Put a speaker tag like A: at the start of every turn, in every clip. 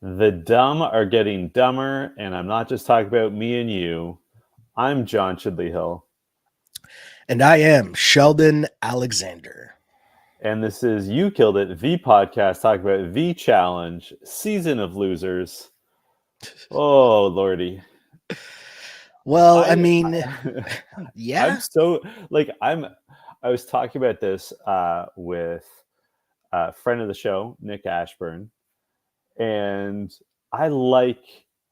A: The dumb are getting dumber, and I'm not just talking about me and you. I'm John Chidley Hill,
B: And I am Sheldon Alexander.
A: and this is You Killed It, the podcast talking about the challenge, season of losers. Oh, Lordy.
B: Well, I
A: I,
B: mean,
A: I'm
B: yeah,
A: so, I was talking about this with a friend of the show, Nick Ashburn, and I like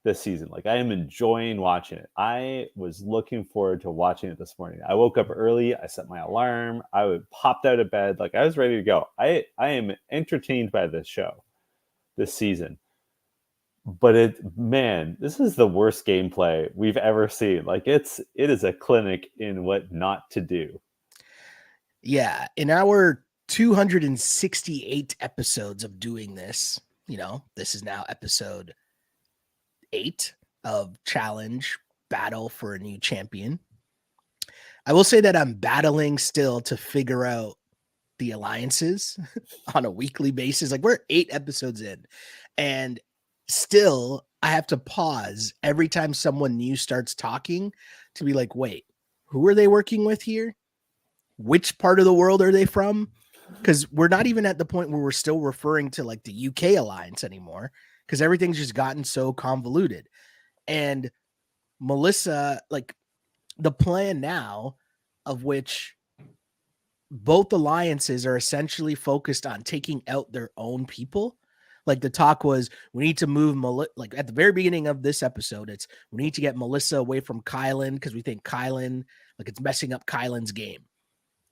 A: this season. Like I am enjoying watching it. I was looking forward to watching it this morning. I woke up early. I set my alarm. Popped out of bed. Like I was ready to go. I am entertained by this show, this season. But this is the worst gameplay we've ever seen. Like it is a clinic in what not to do.
B: yeah. In our 268 episodes of doing this, this is now episode 8 of Challenge Battle for a New Champion. I will say that I'm battling still to figure out the alliances on a weekly basis. Like we're 8 episodes in, and still I have to pause every time someone new starts talking to be like, wait, who are they working with here? Which part of the world are they from? Because we're not even at the point where we're still referring to like the UK alliance anymore, because everything's just gotten so convoluted. And Mellissa, like the plan now, of which both alliances are essentially focused on taking out their own people. Like the talk was, we need to move like at the very beginning of this episode, it's we need to get Mellissa away from Kylan because we think Kylan, like it's messing up Kylan's game.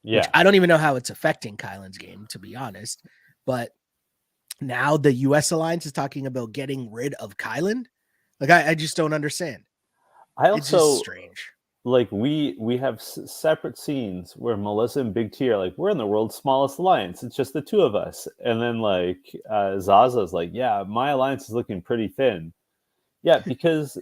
B: Which
A: Yeah.
B: I don't even know how it's affecting Kylan's game, to be honest. But now the US alliance is talking about getting rid of Kylan. Like I just don't understand.
A: I
B: It's just
A: also
B: strange.
A: like we have separate scenes where Mellissa and Big T are like, we're in the world's smallest alliance. It's just the two of us. And then like Zaza's like, yeah, my alliance is looking pretty thin. Yeah, because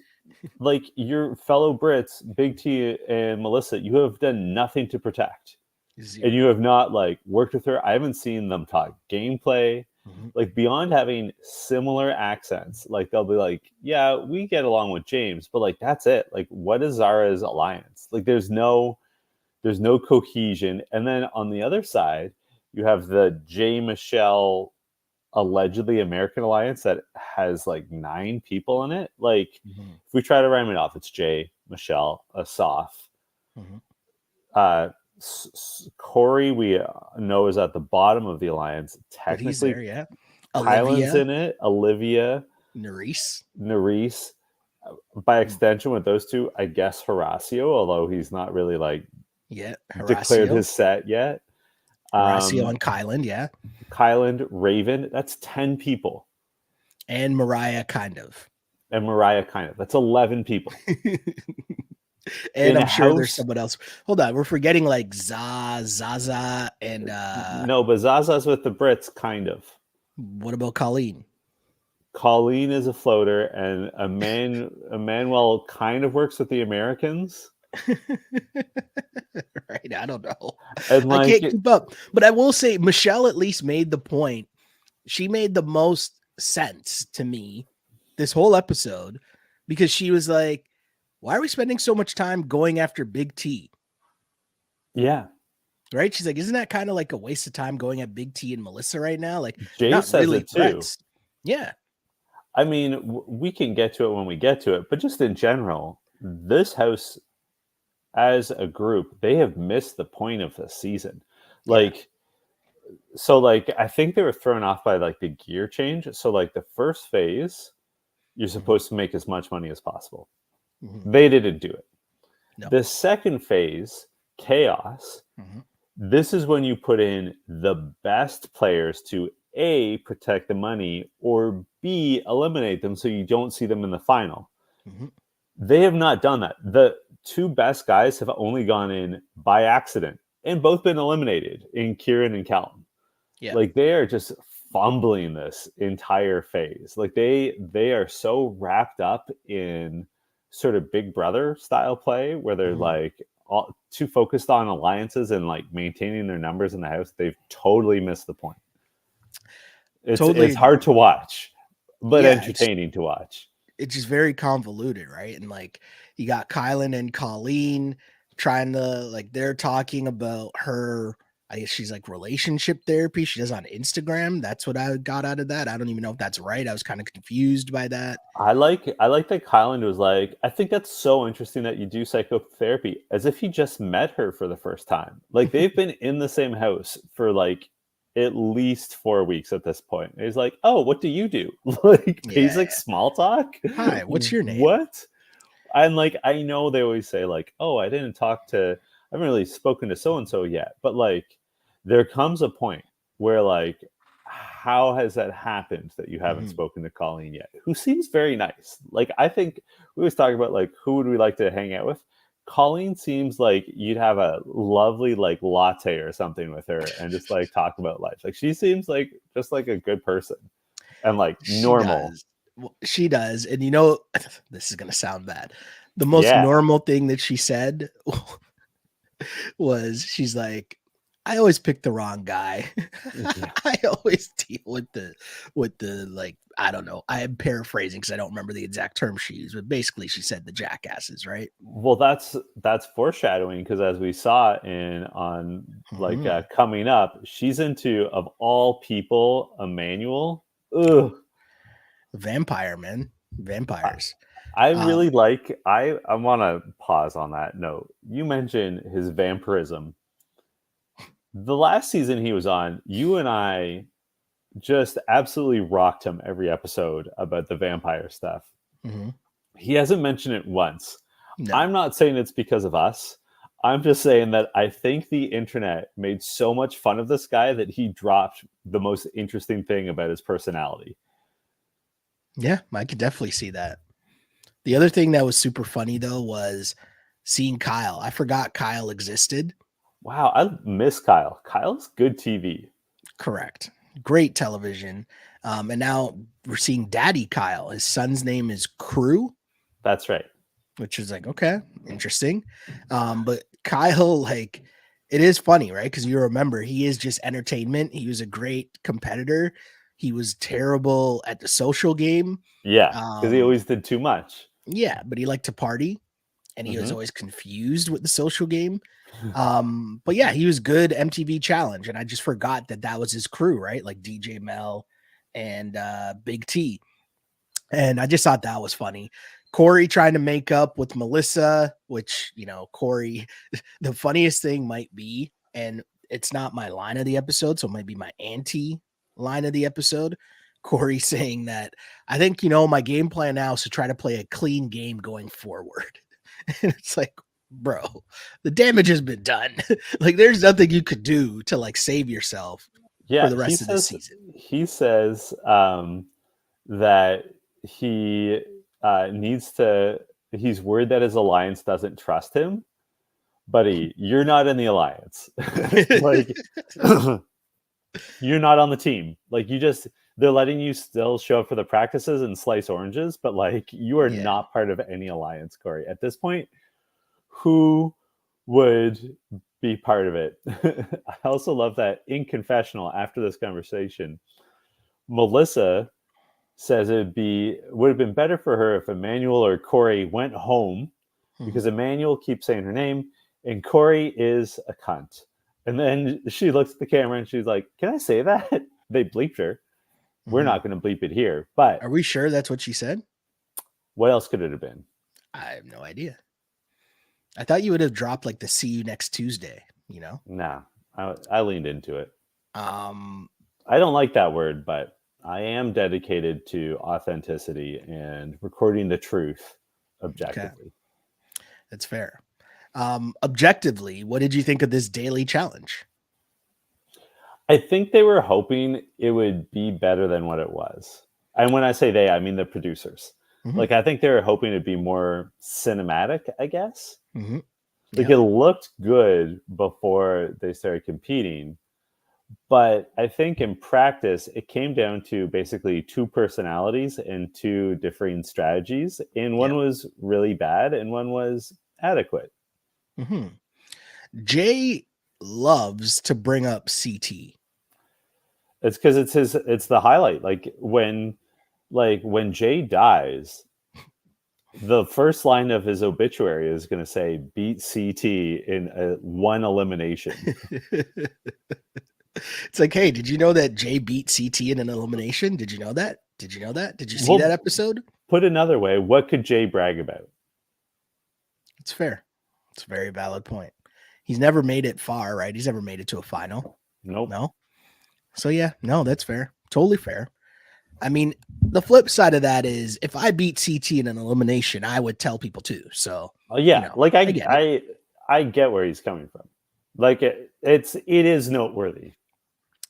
A: like your fellow Brits, Big T and Mellissa, you have done nothing to protect.
B: Zero.
A: And you have not like worked with her. I haven't seen them talk gameplay.
B: Mm-hmm.
A: Like beyond having similar accents, like they'll be like, yeah, we get along with James, but like that's it. Like what is Zara's alliance? Like there's no cohesion. And then on the other side, you have the J Michelle allegedly American alliance that has like 9 people in it. Like if we try to rhyme it off, it's J Michelle, Asaf, uh Corey we know is at the bottom of the alliance.
B: But he's
A: Technically,
B: there, yeah.
A: Kylan's
B: Olivia,
A: in it. Olivia,
B: Nerys.
A: by extension with those two, I guess Horacio, although he's not really like declared
B: Horacio.
A: his set yet.
B: Horacio and Kylan, yeah.
A: Kylan, Raven, that's 10 people.
B: And Mariah, kind of.
A: And Mariah, kind of. That's 11 people.
B: And I'm sure there's someone else. Hold on, we're forgetting like Zaza, and
A: no, but Zaza's with the Brits, kind of.
B: What about Colleen?
A: Colleen is a floater, and Emmanuel kind of works with the Americans.
B: Right, I don't know.
A: And like,
B: I can't keep up. But I will say Michelle at least made the point. She made the most sense to me this whole episode, because she was like, why are we spending so much time going after Big T?
A: Yeah.
B: Right? She's like, isn't that kind of like a waste of time going at Big T and Mellissa right now? Like,
A: Jay
B: not
A: says
B: really
A: it too.
B: Yeah.
A: I mean, we can get to it when we get to it, but just in general, this house as a group, they have missed the point of the season. Like, so like, I think they were thrown off by like the gear change. So like the first phase, you're supposed to make as much money as possible. They didn't do it. No. The second phase, chaos, this is when you put in the best players to A, protect the money, or B, eliminate them so you don't see them in the final. They have not done that. The 2 best guys have only gone in by accident and both been eliminated in Kieran and Calton. Yeah. Like they are just fumbling this entire phase. Like they are so wrapped up in sort of Big Brother style play where they're like too focused on alliances and like maintaining their numbers in the house. They've totally missed the point. It's hard to watch. but entertaining to watch.
B: It's just very convoluted, right? And like you got Kylan and Colleen trying to like they're talking about her. I guess she's like relationship therapy she does on Instagram. That's what I got out of that. I don't even know if that's right. I was kind of confused by that.
A: I like that Kylan was like, I think that's so interesting that you do psychotherapy, as if he just met her for the first time. Like they've been in the same house for like at least 4 weeks at this point. And he's like, oh, what do you do? Like basic small talk.
B: Hi, what's your name?
A: What? And like I know they always say like, oh, I haven't really spoken to so and so yet. But like there comes a point where like, how has that happened that you haven't spoken to Colleen yet? Who seems very nice. Like I think we was talking about like who would we like to hang out with? Colleen seems like you'd have a lovely like latte or something with her and just like talk about life. Like she seems like just like a good person and like normal.
B: She does. And you know, this is gonna sound bad. The most normal thing that she said was she's like, I always pick the wrong guy. I always deal with the like, I don't know. I am paraphrasing because I don't remember the exact term she used, but basically she said the jackasses, right?
A: Well, that's foreshadowing because as we saw coming up, she's into, of all people, Emmanuel. Ugh.
B: Vampire, man. Vampires.
A: I really like, I want to pause on that note. You mentioned his vampirism. The last season he was on, you and I just absolutely rocked him every episode about the vampire stuff. He hasn't mentioned it once. No. I'm not saying it's because of us. I'm just saying that I think the internet made so much fun of this guy that he dropped the most interesting thing about his personality.
B: Yeah, I could definitely see that. The other thing that was super funny, though, was seeing Kyle. I forgot Kyle existed.
A: Wow, I miss Kyle. Kyle's good TV.
B: Correct. Great television. And now we're seeing Daddy Kyle. His son's name is Crew.
A: That's right.
B: Which is like, okay, interesting. But Kyle, like, it is funny, right? Because you remember, he is just entertainment. He was a great competitor. He was terrible at the social game.
A: Yeah, because he always did too much.
B: Yeah, but he liked to party. And he was always confused with the social game. But yeah, he was good MTV Challenge, and I just forgot that was his crew, right? Like DJ Mel and Big T. And I just thought that was funny. Corey trying to make up with Mellissa, which, you know, Corey, the funniest thing might be, and it's not my line of the episode, so it might be my anti line of the episode. Corey saying that I think, you know, my game plan now is to try to play a clean game going forward. And it's like, bro, the damage has been done. Like, there's nothing you could do to like save yourself for the rest of the season.
A: He says that he he's worried that his alliance doesn't trust him. Buddy, you're not in the alliance. Like, you're not on the team. Like, they're letting you still show up for the practices and slice oranges, but like, you are not part of any alliance, Corey. At this point, who would be part of it? I also love that in confessional after this conversation, Mellissa says would have been better for her if Emmanuel or Corey went home because Emmanuel keeps saying her name and Corey is a cunt. And then she looks at the camera and she's like, can I say that? They bleeped her. We're not going to bleep it here, but
B: are we sure that's what she said?
A: What else could it have been?
B: I have no idea. I thought you would have dropped like the see you next Tuesday, you know?
A: Nah, I leaned into it.
B: I
A: don't like that word, but I am dedicated to authenticity and recording the truth objectively.
B: Okay. That's fair. Objectively, what did you think of this daily challenge?
A: I think they were hoping it would be better than what it was. And when I say they, I mean the producers. Like, I think they were hoping it'd be more cinematic, I guess. Like, it looked good before they started competing. But I think in practice, it came down to basically two personalities and two differing strategies. And one was really bad and one was adequate.
B: Jay loves to bring up CT.
A: It's because it's the highlight. Like, when like when Jay dies, the first line of his obituary is going to say beat CT in one elimination.
B: It's like, hey, did you know that Jay beat CT in an elimination? Did you know that? Did you know that? Did you see
A: Well,
B: that episode?
A: Put another way, what could Jay brag about?
B: It's fair. It's a very valid point. He's never made it far, right? He's never made it to a final.
A: Nope.
B: No. So yeah, no, that's fair. Totally fair. I mean, the flip side of that is if I beat CT in an elimination, I would tell people too. So
A: Yeah,
B: you know,
A: like
B: I get it.
A: I get where he's coming from. Like it is noteworthy.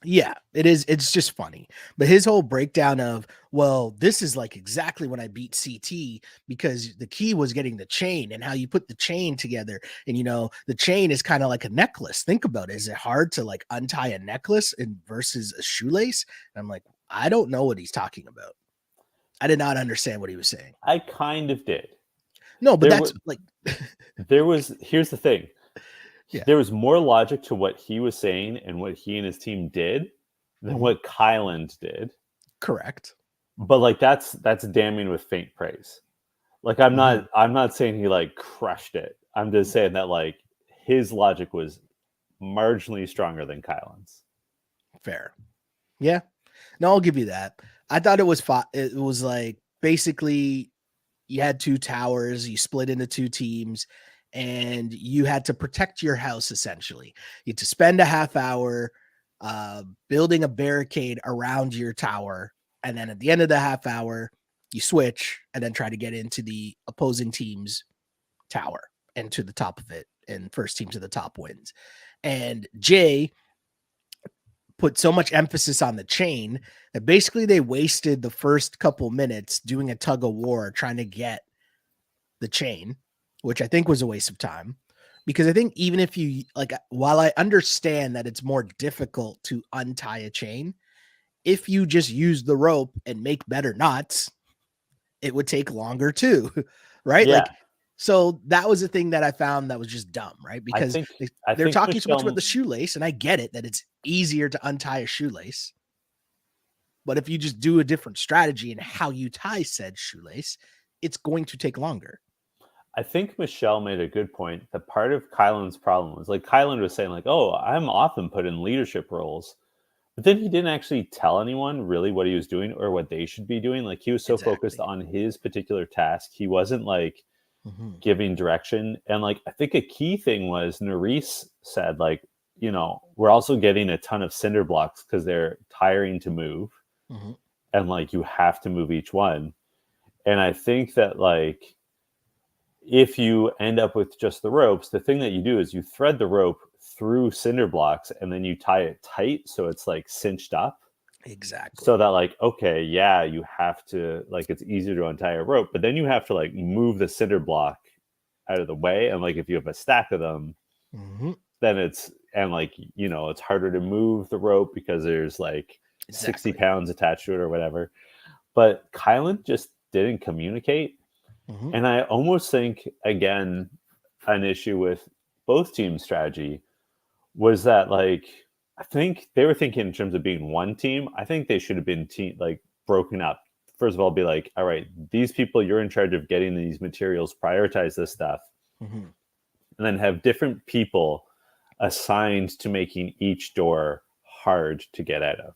B: Yeah, it is. It's just funny. But his whole breakdown of, well, this is like exactly when I beat CT because the key was getting the chain and how you put the chain together. And, you know, the chain is kind of like a necklace. Think about it. Is it hard to like untie a necklace versus a shoelace? And I'm like, I don't know what he's talking about. I did not understand what he was saying.
A: I kind of did.
B: No, but that's like,
A: here's the thing.
B: Yeah.
A: There was more logic to what he was saying and what he and his team did than what Kyland did.
B: Correct.
A: But like that's damning with faint praise. Like I'm not saying he like crushed it. I'm just saying that like his logic was marginally stronger than Kyland's.
B: Fair. Yeah. No, I'll give you that. I thought it was it was like basically you had two towers, you split into two teams, and you had to protect your house essentially. You had to spend a half hour building a barricade around your tower. And then at the end of the half hour, you switch and then try to get into the opposing team's tower and to the top of it. And first team to the top wins. And Jay put so much emphasis on the chain that basically they wasted the first couple minutes doing a tug of war trying to get the chain, which I think was a waste of time. Because I think even if you like, while I understand that it's more difficult to untie a chain, if you just use the rope and make better knots, it would take longer too, right?
A: Yeah.
B: Like, so that was the thing that I found that was just dumb, right? Because they're talking so much about the shoelace, and I get it that it's easier to untie a shoelace. But if you just do a different strategy in how you tie said shoelace, it's going to take longer.
A: I think Michelle made a good point that part of Kyland's problem was like Kyland was saying like, oh, I'm often put in leadership roles. But then he didn't actually tell anyone really what he was doing or what they should be doing. Like he was so focused on his particular task. He wasn't like giving direction. And like, I think a key thing was Nerys said like, you know, we're also getting a ton of cinder blocks because they're tiring to move. And like, you have to move each one. And I think that like, if you end up with just the ropes, the thing that you do is you thread the rope through cinder blocks and then you tie it tight so it's like cinched up.
B: Exactly.
A: So that like, okay, yeah, you have to like it's easier to untie a rope, but then you have to like move the cinder block out of the way. And like if you have a stack of them, then it's and like you know, it's harder to move the rope because there's like 60 pounds attached to it or whatever. But Kyland just didn't communicate. And I almost think, again, an issue with both teams' strategy was that, like, I think they were thinking in terms of being one team. I think they should have been broken up. First of all, be like, all right, these people, you're in charge of getting these materials, prioritize this stuff, and then have different people assigned to making each door hard to get out of.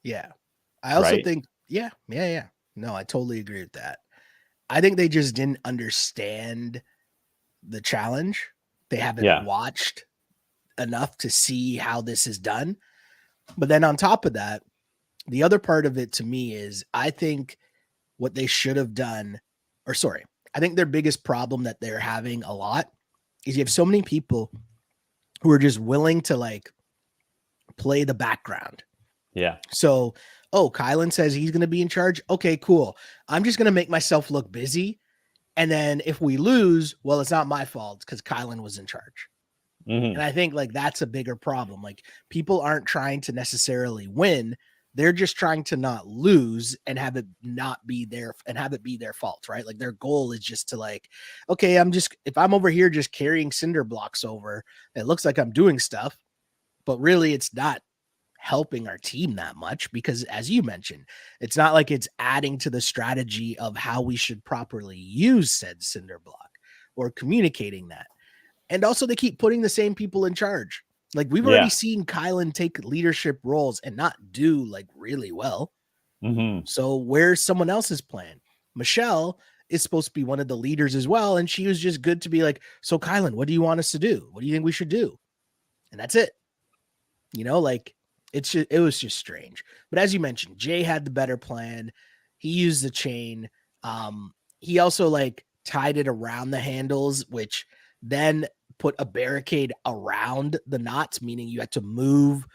B: Yeah. I also think, yeah. No, I totally agree with that. I think they just didn't understand the challenge. They haven't watched enough to see how this is done. But then on top of that, the other part of it to me is I think what they should have done, I think their biggest problem that they're having a lot is you have so many people who are just willing to like play the background.
A: Yeah.
B: So Kyland says he's going to be in charge. Okay, cool. I'm just going to make myself look busy. And then if we lose, well, it's not my fault because Kyland was in charge. And I think like that's a bigger problem. Like people aren't trying to necessarily win. They're just trying to not lose and have it not be their and have it be their fault, right? Like their goal is just to like, okay, if I'm over here just carrying cinder blocks over, it looks like I'm doing stuff, but really it's not helping our team that much because, as you mentioned, it's not like it's adding to the strategy of how we should properly use said cinder block or communicating that. And also, they keep putting the same people in charge. Like, we've already seen Kylan take leadership roles and not do like really well. So where's someone else's plan? Michelle is supposed to be one of the leaders as well. And she was just good to be like, so Kylan, what do you want us to do? What do you think we should do? And that's it. You know, like it was just strange. But as you mentioned, Jay had the better plan. He used the chain. He also like tied it around the handles, which then put a barricade around the knots, meaning you had to move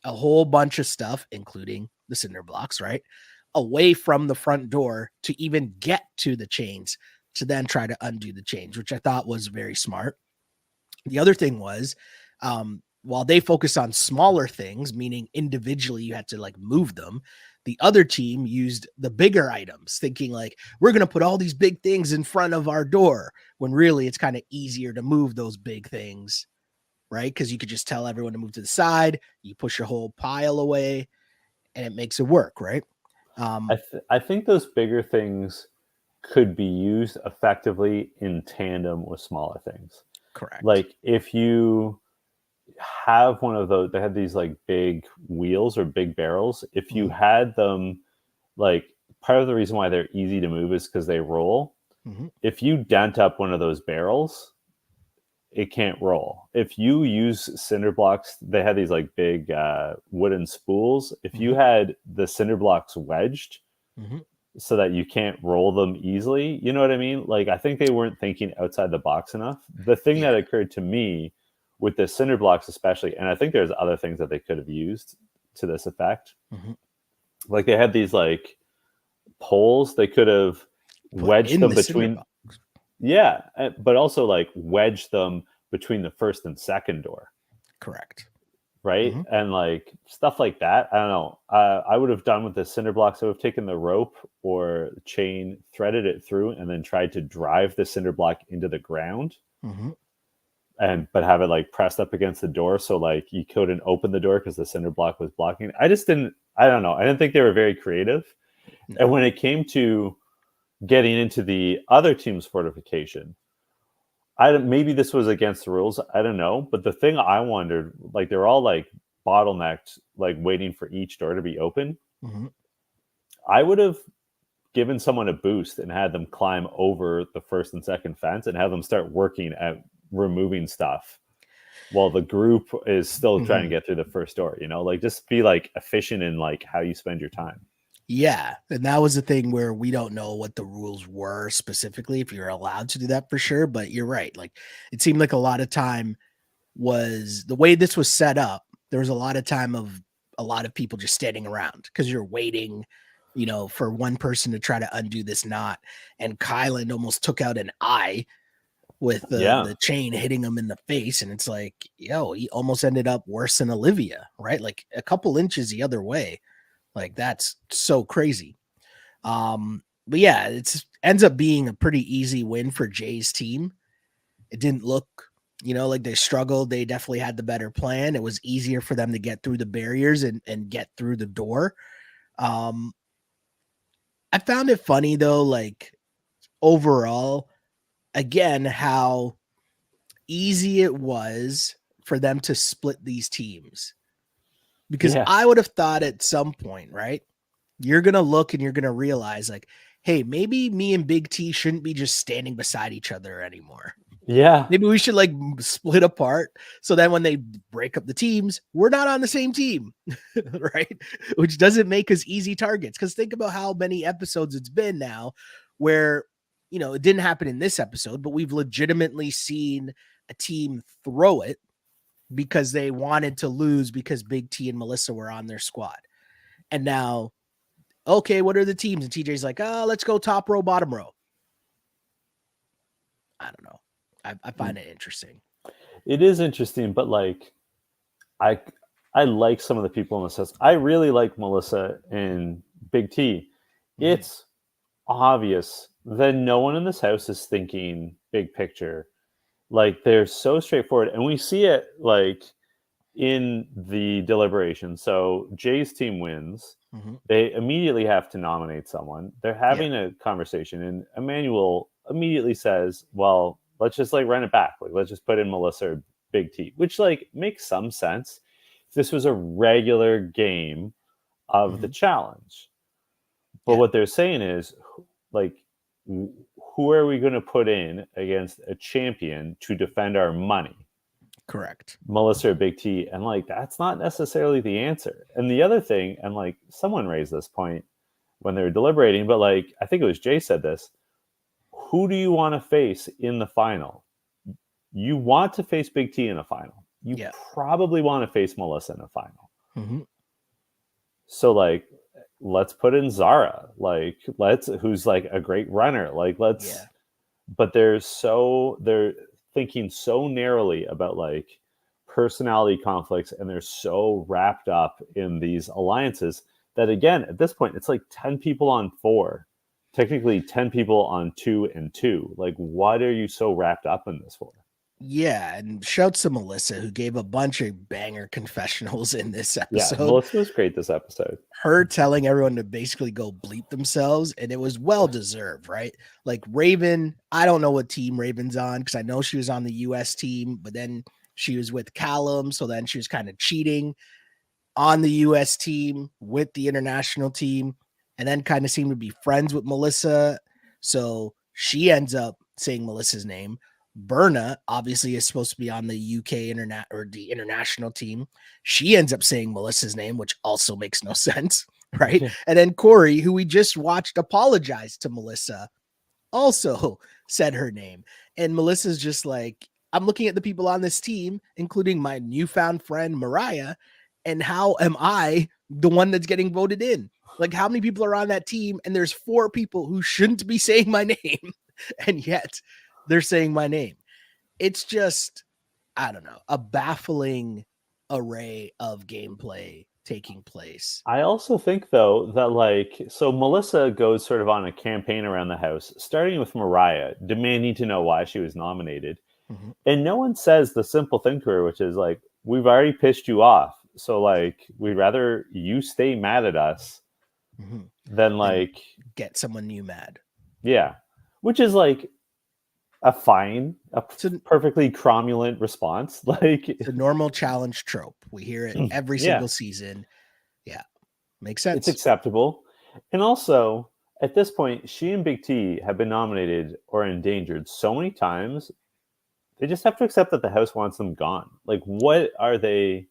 B: a whole bunch of stuff, including the cinder blocks, right, away from the front door to even get to the chains to then try to undo the chains, which I thought was very smart. The other thing was, while they focus on smaller things, meaning individually you had to like move them, the other team used the bigger items, thinking like, we're going to put all these big things in front of our door, when really it's kind of easier to move those big things, right? Because you could just tell everyone to move to the side, you push your whole pile away, and it makes it work, right?
A: I think those bigger things could be used effectively in tandem with smaller things.
B: Correct.
A: Like if you have one of those, they had these like big wheels or big barrels. If you had them, like part of the reason why they're easy to move is because they roll. If you dent up one of those barrels, it can't roll. If you use cinder blocks, they had these like big wooden spools. If you had the cinder blocks wedged so that you can't roll them easily, you know what I mean? Like, I think they weren't thinking outside the box enough. The thing that occurred to me with the cinder blocks especially, and I think there's other things that they could have used to this effect. Like they had these like poles, they could have wedged them between, but also like wedge them between the first and second door.
B: Correct.
A: Right. And like stuff like that. I don't know. I would have done with the cinder blocks. I would have taken the rope or the chain, threaded it through, and then tried to drive the cinder block into the ground. But have it like pressed up against the door, so like you couldn't open the door because the cinder block was blocking. I don't know. I didn't think they were very creative. And when it came to getting into the other team's fortification, maybe this was against the rules. I don't know. But the thing I wondered, like they're all like bottlenecked, like waiting for each door to be open. I would have given someone a boost and had them climb over the first and second fence and have them start working at removing stuff while the group is still trying to get through the first door, you know, like just be like efficient in like how you spend your time.
B: Yeah. And that was the thing where we don't know what the rules were specifically, if you're allowed to do that for sure. But you're right. Like it seemed like a lot of time was the way this was set up. There was a lot of time of a lot of people just standing around because you're waiting, you know, for one person to try to undo this knot. And Kylan almost took out an eye with the chain hitting him in the face. And it's like, yo, he almost ended up worse than Olivia, right? Like a couple inches the other way. Like that's so crazy. But yeah, it's ends up being a pretty easy win for Jay's team. It didn't look, you know, like they struggled. They definitely had the better plan. It was easier for them to get through the barriers and get through the door. I found it funny though, like overall, again, how easy it was for them to split these teams. Because I would have thought at some point, right, you're going to look and you're going to realize like, hey, maybe me and Big T shouldn't be just standing beside each other anymore.
A: Yeah.
B: Maybe we should like split apart so that when they break up the teams, we're not on the same team, right? Which doesn't make us easy targets. Because think about how many episodes it's been now where, you know, it didn't happen in this episode, but we've legitimately seen a team throw it because they wanted to lose because Big T and Mellissa were on their squad. And now, okay, what are the teams? And TJ's like, oh, let's go top row, bottom row. I don't know. I find it interesting.
A: It is interesting, but like, I like some of the people in this house. I really like Mellissa and Big T. It's obvious that no one in this house is thinking big picture. Like they're so straightforward, and we see it like in the deliberation. So Jay's team wins.
B: Mm-hmm.
A: They immediately have to nominate someone. They're having a conversation, and Emmanuel immediately says, well, let's just like run it back. Like, let's just put in Mellissa or Big T, which like makes some sense. If this was a regular game of the challenge. But what they're saying is, like, who are we going to put in against a champion to defend our money?
B: Correct.
A: Mellissa or Big T. And like, that's not necessarily the answer. And the other thing, and like someone raised this point when they were deliberating, but like, I think it was Jay said this, who do you want to face in the final? You want to face Big T in a final. You probably want to face Mellissa in a final.
B: Mm-hmm.
A: So like, let's put in Zara, like who's like a great runner. Like but they're thinking so narrowly about like personality conflicts, and they're so wrapped up in these alliances that again, at this point, it's like 10 people on 4, technically 10 people on 2 and 2. Like, what are you so wrapped up in this for?
B: Yeah, and shouts to Mellissa, who gave a bunch of banger confessionals in this episode.
A: Yeah, Mellissa was great this episode.
B: Her telling everyone to basically go bleep themselves, and it was well-deserved, right? Like Raven, I don't know what team Raven's on, because I know she was on the U.S. team, but then she was with Callum, so then she was kind of cheating on the U.S. team with the international team, and then kind of seemed to be friends with Mellissa, so she ends up saying Melissa's name. Berna obviously is supposed to be on the UK or the international team. She ends up saying Melissa's name, which also makes no sense, right? And then Corey, who we just watched apologize to Mellissa, also said her name. And Melissa's just like, I'm looking at the people on this team, including my newfound friend Mariah, and how am I the one that's getting voted in? Like, how many people are on that team? And there's 4 people who shouldn't be saying my name, and yet they're saying my name. It's just, I don't know, a baffling array of gameplay taking place.
A: I also think, though, that like, so Mellissa goes sort of on a campaign around the house, starting with Mariah, demanding to know why she was nominated. Mm-hmm. And no one says the simple thing to her, which is like, we've already pissed you off. So like, we'd rather you stay mad at us than like
B: get someone new mad.
A: Yeah. Which is like, a perfectly cromulent response. Like,
B: it's a normal challenge trope. We hear it every single season. Yeah, makes sense.
A: It's acceptable. And also, at this point, she and Big T have been nominated or endangered so many times, they just have to accept that the house wants them gone. Like, what are they?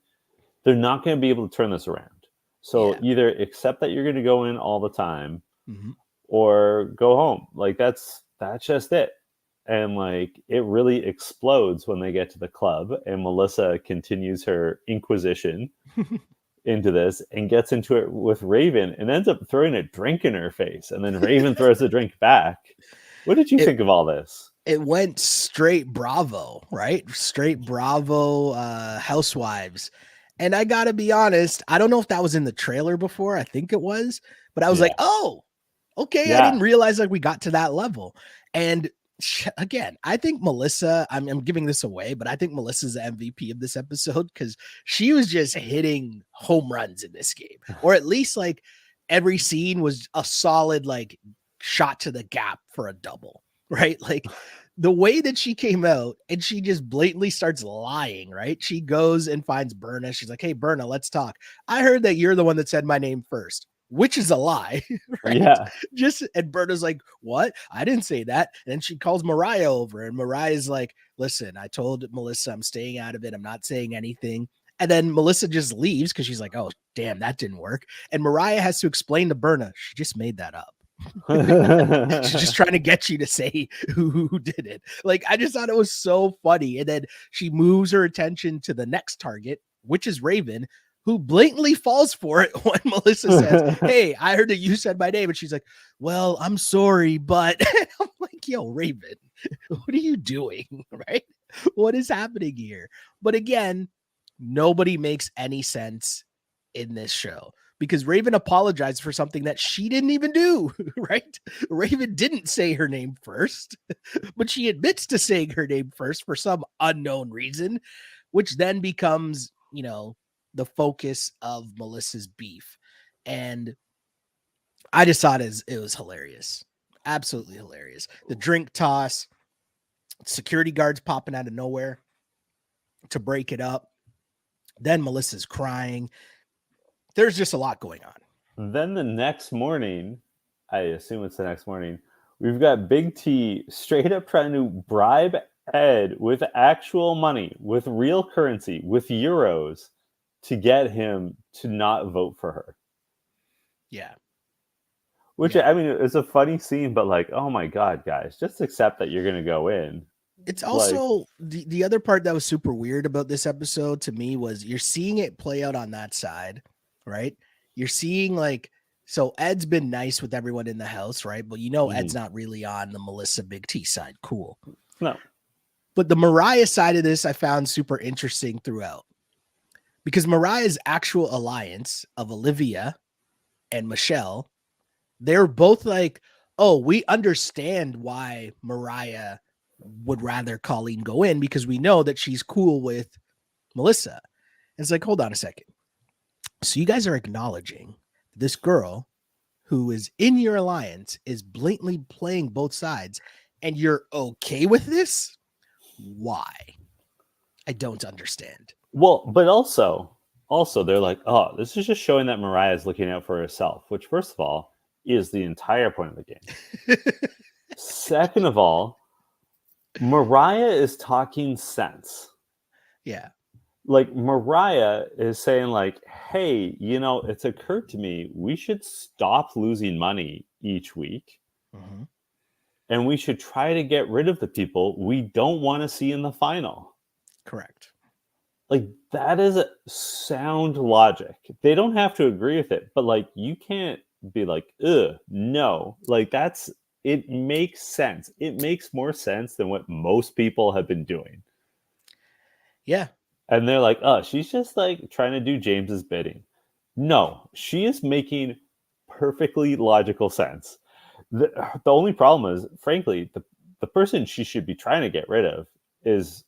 A: They're not going to be able to turn this around. So either accept that you're going to go in all the time or go home. Like, that's just it. And like, it really explodes when they get to the club, and Mellissa continues her inquisition into this and gets into it with Raven and ends up throwing a drink in her face. And then Raven throws the drink back. What did you think of all this?
B: It went straight Bravo, right? Straight Bravo Housewives. And I got to be honest, I don't know if that was in the trailer before. I think it was, but I was like, oh, okay. I didn't realize like we got to that level. And again, I think Mellissa, I'm giving this away, but I think Melissa's the MVP of this episode because she was just hitting home runs in this game, or at least like every scene was a solid like shot to the gap for a double, right? Like the way that she came out and she just blatantly starts lying, right? She goes and finds Berna. She's like, hey, Berna, let's talk. I heard that you're the one that said my name first. Which is a lie, right?
A: Yeah.
B: And Berta's like, what? I didn't say that. And then she calls Mariah over, and Mariah's like, listen, I told Mellissa I'm staying out of it. I'm not saying anything. And then Mellissa just leaves because she's like, oh, damn, that didn't work. And Mariah has to explain to Berna, she just made that up. She's just trying to get you to say who did it. Like, I just thought it was so funny. And then she moves her attention to the next target, which is Raven, who blatantly falls for it when Mellissa says, hey, I heard that you said my name. And she's like, well, I'm sorry, but I'm like, yo, Raven, what are you doing? Right? What is happening here? But again, nobody makes any sense in this show because Raven apologized for something that she didn't even do, right? Raven didn't say her name first, but she admits to saying her name first for some unknown reason, which then becomes the focus of Melissa's beef. And I just thought it was hilarious. Absolutely hilarious. The drink toss, security guards popping out of nowhere to break it up. Then Melissa's crying. There's just a lot going on.
A: Then the next morning, I assume it's the next morning, we've got Big T straight up trying to bribe Ed with actual money, with real currency, with euros, to get him to not vote for her.
B: Yeah.
A: Which, I mean, it's a funny scene, but like, oh my God, guys, just accept that you're going to go in.
B: It's also the other part that was super weird about this episode to me was you're seeing it play out on that side, right? You're seeing so Ed's been nice with everyone in the house, right? But Ed's not really on the Mellissa Big T side. Cool.
A: No.
B: But the Mariah side of this I found super interesting throughout. Because Mariah's actual alliance of Olivia and Michelle, they're both like, oh, we understand why Mariah would rather Colleen go in because we know that she's cool with Melissa. And it's like, hold on a second. So you guys are acknowledging this girl who is in your alliance is blatantly playing both sides and you're okay with this? Why? I don't understand.
A: Well, but also they're like, oh, this is just showing that Mariah is looking out for herself, which first of all is the entire point of the game. Second of all, Mariah is talking sense.
B: Yeah.
A: Like Mariah is saying like, hey, it's occurred to me we should stop losing money each week.
B: Mm-hmm.
A: And we should try to get rid of the people we don't want to see in the final.
B: Correct.
A: Like that is a sound logic. They don't have to agree with it, but like you can't be like, no. Like it makes sense. It makes more sense than what most people have been doing.
B: Yeah.
A: And they're like, oh, she's just like trying to do James's bidding. No, she is making perfectly logical sense. The only problem is, frankly, the person she should be trying to get rid of is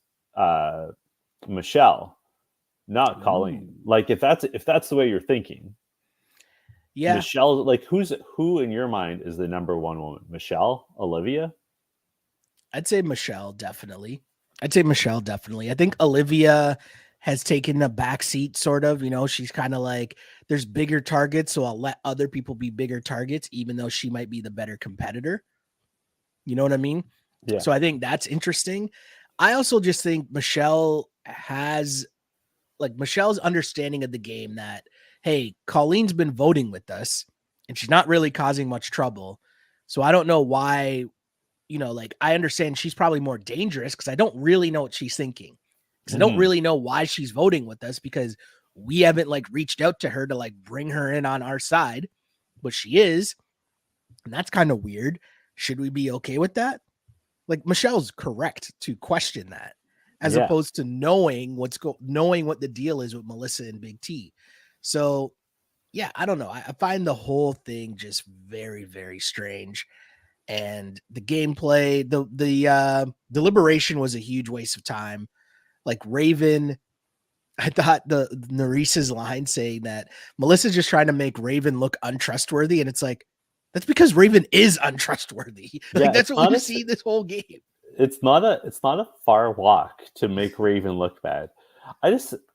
A: Michelle, not Colleen. Like if that's the way you're thinking,
B: yeah,
A: Michelle. Like who in your mind is the number one woman? Michelle, Olivia?
B: I'd say Michelle definitely. I think Olivia has taken a backseat, sort of. She's kind of like, there's bigger targets, so I'll let other people be bigger targets, even though she might be the better competitor. You know what I mean?
A: Yeah.
B: So I think that's interesting. I also just think Michelle's understanding of the game that, hey, Colleen's been voting with us and she's not really causing much trouble. So I don't know why, I understand she's probably more dangerous because I don't really know what she's thinking. Because I don't really know why she's voting with us because we haven't reached out to her to bring her in on our side, but she is. And that's kind of weird. Should we be okay with that? Michelle's correct to question that as opposed to knowing what the deal is with Mellissa and Big T. So yeah, I don't know. I find the whole thing just very, very strange. And the gameplay, the deliberation was a huge waste of time. Raven, I thought the Neresa's line saying that Melissa's just trying to make Raven look untrustworthy. And it's like, that's because Raven is untrustworthy. That's what we see this whole game.
A: It's not a far walk to make Raven look bad.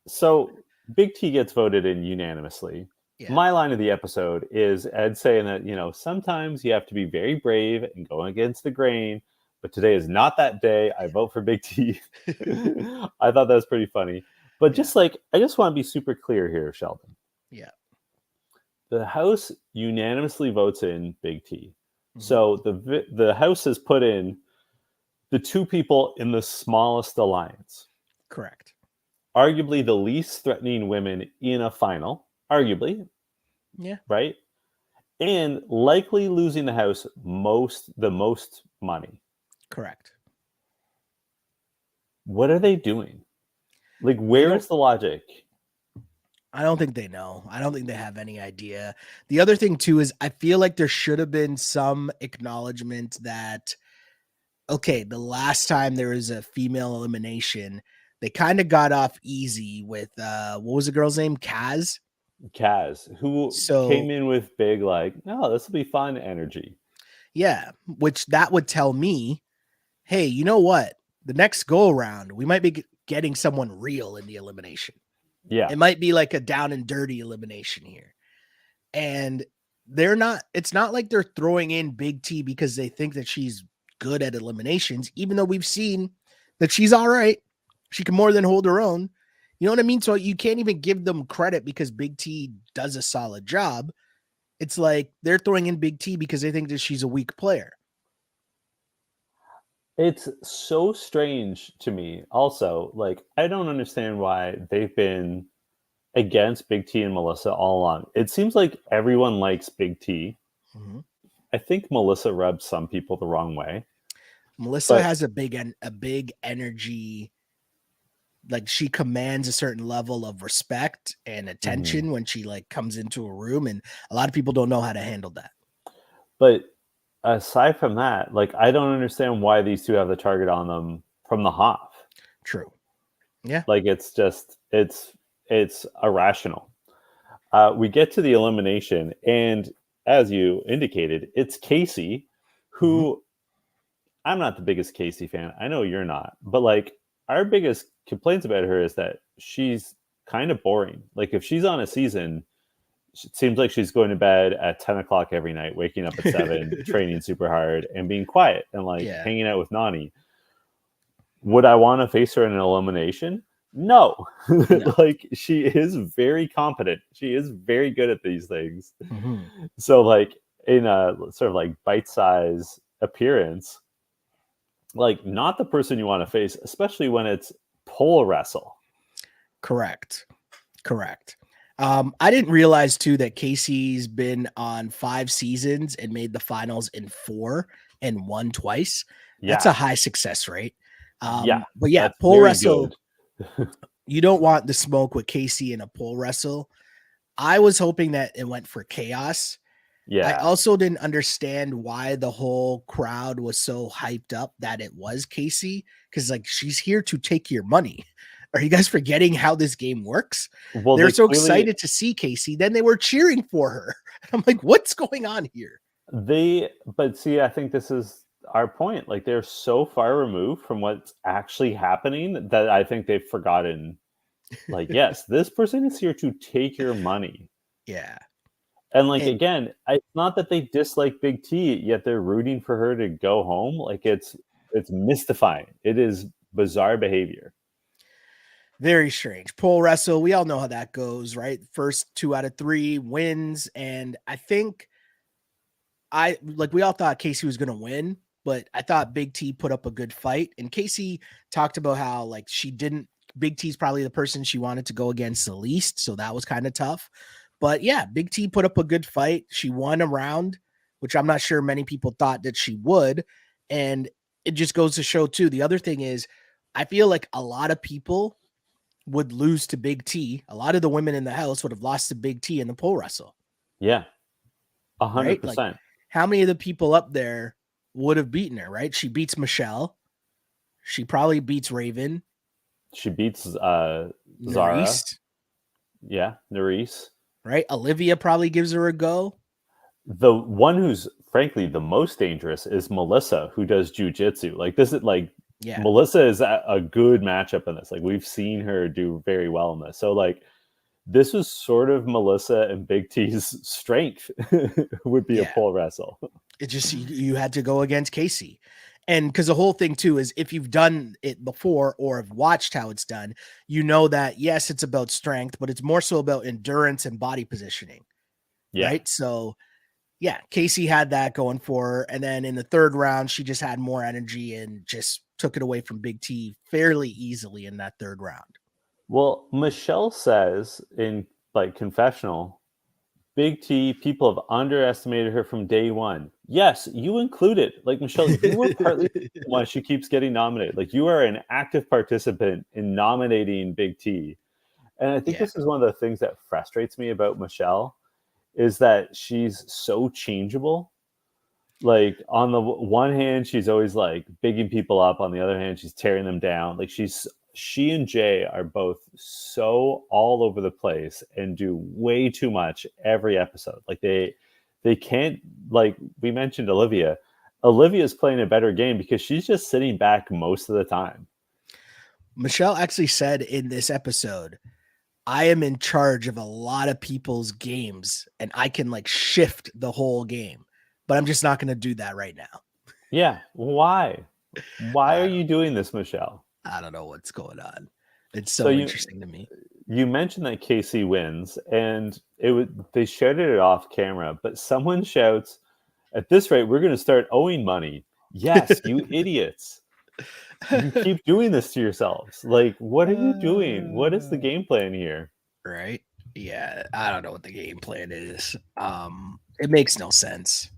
A: So Big T gets voted in unanimously. Yeah. My line of the episode is Ed saying that, sometimes you have to be very brave and go against the grain, but today is not that day. I vote for Big T. I thought that was pretty funny. But I just want to be super clear here, Sheldon.
B: Yeah.
A: The House unanimously votes in Big T. Mm-hmm. So the House has put in the two people in the smallest alliance.
B: Correct.
A: Arguably the least threatening women in a final. Arguably.
B: Yeah.
A: Right? And likely losing the House the most money.
B: Correct.
A: What are they doing? Where is the logic?
B: I don't think they know. I don't think they have any idea. The other thing too is I feel like there should have been some acknowledgement that, okay, the last time there was a female elimination, they kind of got off easy with what was the girl's name? Kaz.
A: Kaz, who came
B: So
A: in with big like, no, this will be fun energy.
B: yeah, which that would tell me, hey, you know what? The next go around, we might be getting someone real in the elimination.
A: Yeah.
B: It might be like a down and dirty elimination here. And it's not like they're throwing in Big T because they think that she's good at eliminations, even though we've seen that she's all right. She can more than hold her own. You know what I mean? So you can't even give them credit because Big T does a solid job. It's like they're throwing in Big T because they think that she's a weak player.
A: It's so strange to me. Also, like, I don't understand why they've been against Big T and Melissa all along. It seems like everyone likes Big T.
B: Mhm.
A: I think Melissa rubs some people the wrong way.
B: Melissa
A: But
B: has a big energy. Like she commands a certain level of respect and
A: mhm.
B: attention when she like comes into a room, and a lot of people don't know how to handle that.
A: But aside from that, like, I don't understand why these two have the target on them from the hop.
B: True. Yeah.
A: Like, it's just it's irrational. We get to the elimination, and as you indicated, it's Casey,
B: Mhm.
A: who I'm not the biggest Casey fan. I know you're not, but like our biggest complaints about her is that she's kind of boring. Like if she's on a season, it seems like she's going to bed at 10 o'clock every night, waking up at 7, training super hard, and being quiet and like
B: Yeah.
A: hanging out with Nani. Would I want to face her in an elimination? No.
B: No.
A: Like she is very competent. She is very good at these things.
B: Mhm.
A: So like in a sort of like bite-size appearance, like not the person you want to face, especially when it's pole wrestle.
B: Correct. Correct. I didn't realize too that Casey's been on 5 seasons and made the finals in 4 and won twice. That's
A: Yeah.
B: a high success rate.
A: Yeah.
B: But yeah,
A: That's
B: pole
A: very
B: wrestle,
A: good.
B: you don't want the smoke with Casey in a pole wrestle. I was hoping that it went for chaos. I
A: Yeah.
B: also didn't understand why the whole crowd was so hyped up that it was Casey, because like she's here to take your money. Are you guys forgetting how this game works?
A: Well,
B: They're
A: they
B: so
A: clearly
B: excited to see Casey, then they were cheering for her. I'm like, what's going on here?
A: they but see, I think this is our point. Like they're so far removed from what's actually happening that I think they've forgotten like, yes, this person is here to take your money.
B: Yeah.
A: And like
B: And
A: again, it's not that they dislike Big T, yet they're rooting for her to go home. Like it's mystifying. It is bizarre behavior.
B: very strange. Pole wrestle, we all know how that goes, right? First 2 out of 3 wins. And I think we all thought Casey was gonna win, but I thought Big T put up a good fight. And Casey talked about how like she didn't Big T's probably the person she wanted to go against the least, so that was kind of tough. But yeah, Big T put up a good fight. She won a round, which I'm not sure many people thought that she would. And it just goes to show too. The other thing is, I feel like a lot of people would lose to Big T. A lot of the women in the house would have lost to Big T in the pole wrestle,
A: Yeah,
B: right? Like
A: 100%.
B: how many of the people up there would have beaten her, right? She beats Michelle. She probably beats Raven,
A: She beats Zara.
B: Nerys,
A: Yeah, Nerys.
B: right? Olivia probably gives her a go.
A: The one who's frankly the most dangerous is Melissa, who does jujitsu. Like this is like
B: Yeah.
A: Melissa is a good matchup in this. Like we've seen her do very well in this. So like this was sort of Melissa and Big T's strength would be a
B: Yeah.
A: pole wrestle.
B: It just, you had to go against Casey. And because the whole thing too is if you've done it before or have watched how it's done, you know that yes, it's about strength, but it's more so about endurance and body positioning,
A: Yeah.
B: right? So yeah, Casey had that going for her. And then in the 3rd round, she just had more energy and just took it away from Big T fairly easily in that 3rd round.
A: Well, Michelle says in like confessional, Big T, people have underestimated her from day one. Yes, you included. Like Michelle, you were partly why she keeps getting nominated. Like you are an active participant in nominating Big T. And I think
B: Yeah.
A: this is one of the things that frustrates me about Michelle is that she's so changeable. Like on the one hand, she's always like bigging people up. On the other hand, she's tearing them down. Like she and Jay are both so all over the place and do way too much every episode. Like they can't, like we mentioned Olivia. Olivia's playing a better game because she's just sitting back most of the time.
B: Michelle actually said in this episode, I am in charge of a lot of people's games and I can like shift the whole game, but I'm just not going to do that right now.
A: Yeah. Why? Why are you doing this, Michelle?
B: I don't know what's going on. It's
A: So
B: so interesting to me.
A: You mentioned that Casey wins, and they shouted it off camera, but someone shouts, "At this rate, we're going to start owing money." Yes, you idiots. You keep doing this to yourselves. Like, what are you doing? What is the game plan here?
B: Right? Yeah, I don't know what the game plan is. It makes no sense.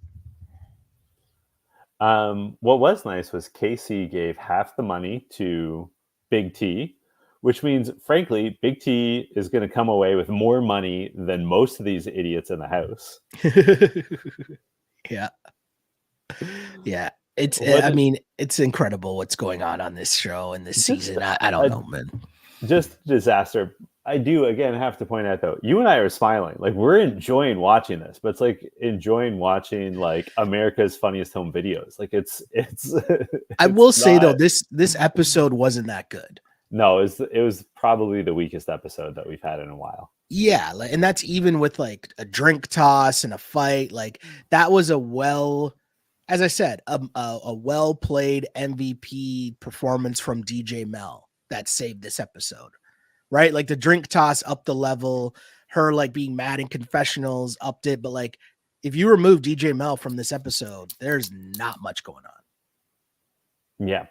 A: What was nice was Casey gave half the money to Big T, which means, frankly, Big T is going to come away with more money than most of these idiots in the house.
B: Yeah. Yeah. I mean, it's incredible what's going on this show and this season. I don't know, man.
A: Just disaster. I do again have to point out though, you and I are smiling. Like we're enjoying watching this, but it's like enjoying watching like America's Funniest Home Videos. Like it's
B: I will say though, this episode wasn't that good.
A: No, it was probably the weakest episode that we've had in a while.
B: Yeah, and that's even with like a drink toss and a fight. Like that was as I said, a well played MVP performance from DJ Mel that saved this episode, right? Like the drink toss upped the level, her like being mad in confessionals upped it. But like if you remove DJ Mel from this episode, there's not much going on.
A: Yeah,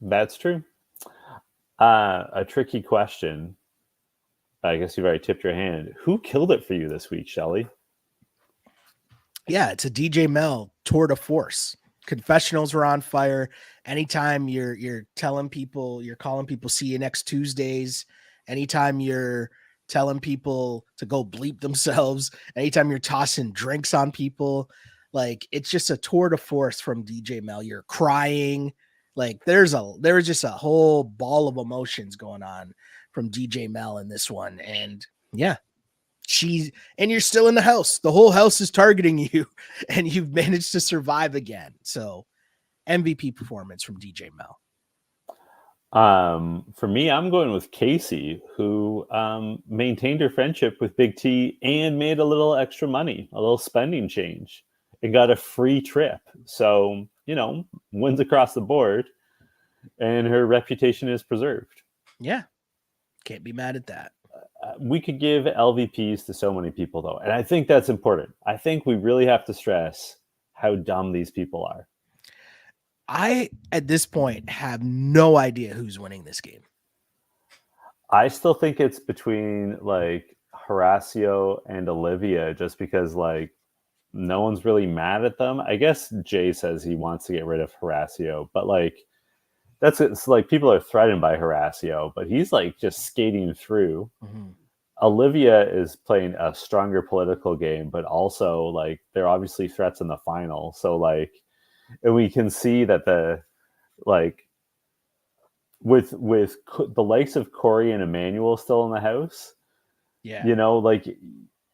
A: that's true. A tricky question. I guess you've already tipped your hand. Who killed it for you this week, Shelly?
B: Yeah, it's a DJ Mel tour de force. Confessionals were on fire. Anytime you're telling people, you're calling people, see you next Tuesdays. Anytime you're telling people to go bleep themselves. Anytime you're tossing drinks on people, like it's just a tour de force from DJ Mel. You're crying. Like there's just a whole ball of emotions going on from DJ Mel in this one. And yeah, and you're still in the house. The whole house is targeting you and you've managed to survive again. So MVP performance from DJ Mel.
A: For me, I'm going with Casey, who maintained her friendship with Big T and made a little extra money, a little spending change, and got a free trip. So, wins across the board, and her reputation is preserved.
B: Yeah. Can't be mad at that.
A: We could give LVPs to so many people, though. And I think that's important. I think we really have to stress how dumb these people are.
B: I, at this point, have no idea who's winning this game.
A: I still think it's between, like, Horacio and Olivia, just because, like, no one's really mad at them. I guess Jay says he wants to get rid of Horacio, but, like, it's like people are threatened by Horacio, but he's like just skating through. Mm-hmm. Olivia is playing a stronger political game, but also like they're obviously threats in the final. So like, and we can see that with the likes of Corey and Emmanuel still in the house.
B: Yeah,
A: like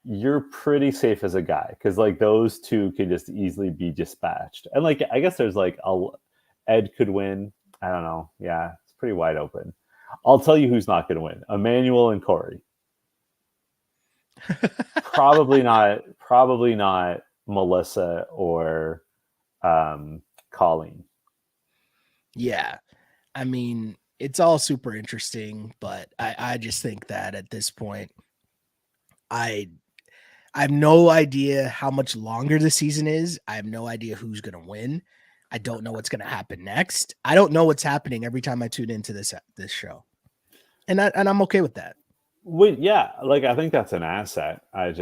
A: you're pretty safe as a guy because like those two could just easily be dispatched. And like I guess there's like Ed could win. I don't know. Yeah, it's pretty wide open. I'll tell you who's not going to win. Emmanuel and Corey. Probably not Mellissa or Colleen. Yeah.
B: I mean, it's all super interesting, but I just think that at this point, I have no idea how much longer the season is. I have no idea who's going to win. I don't know what's going to happen next. I don't know what's happening every time I tune into this show. And I'm okay with that.
A: Yeah, like I think that's an asset. I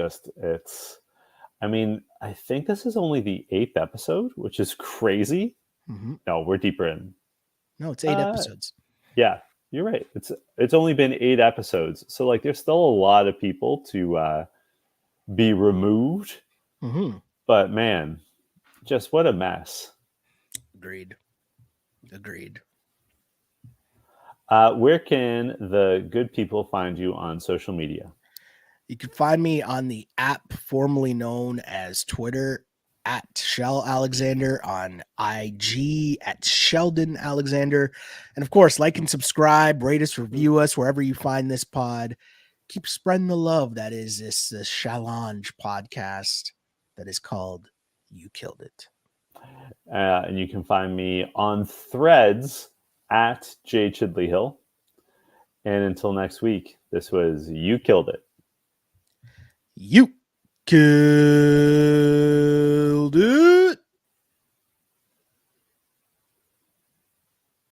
A: think this is only the 8th episode, which is crazy. Mm-hmm. No, we're deeper in.
B: No, it's 8 episodes.
A: Yeah, you're right. It's only been 8 episodes. So like there's still a lot of people to be removed. Mm-hmm. But man, just what a mess.
B: Agreed.
A: Where can the good people find you on social media?
B: You can find me on the app formerly known as Twitter at Shell Alexander, on IG at Sheldon Alexander. And of course, like and subscribe, rate us, review us wherever you find this pod. Keep spreading the love that is this challenge podcast that is called You Killed It.
A: And you can find me on Threads at J Chidley Hill. And until next week, this was You Killed It.
B: You killed it.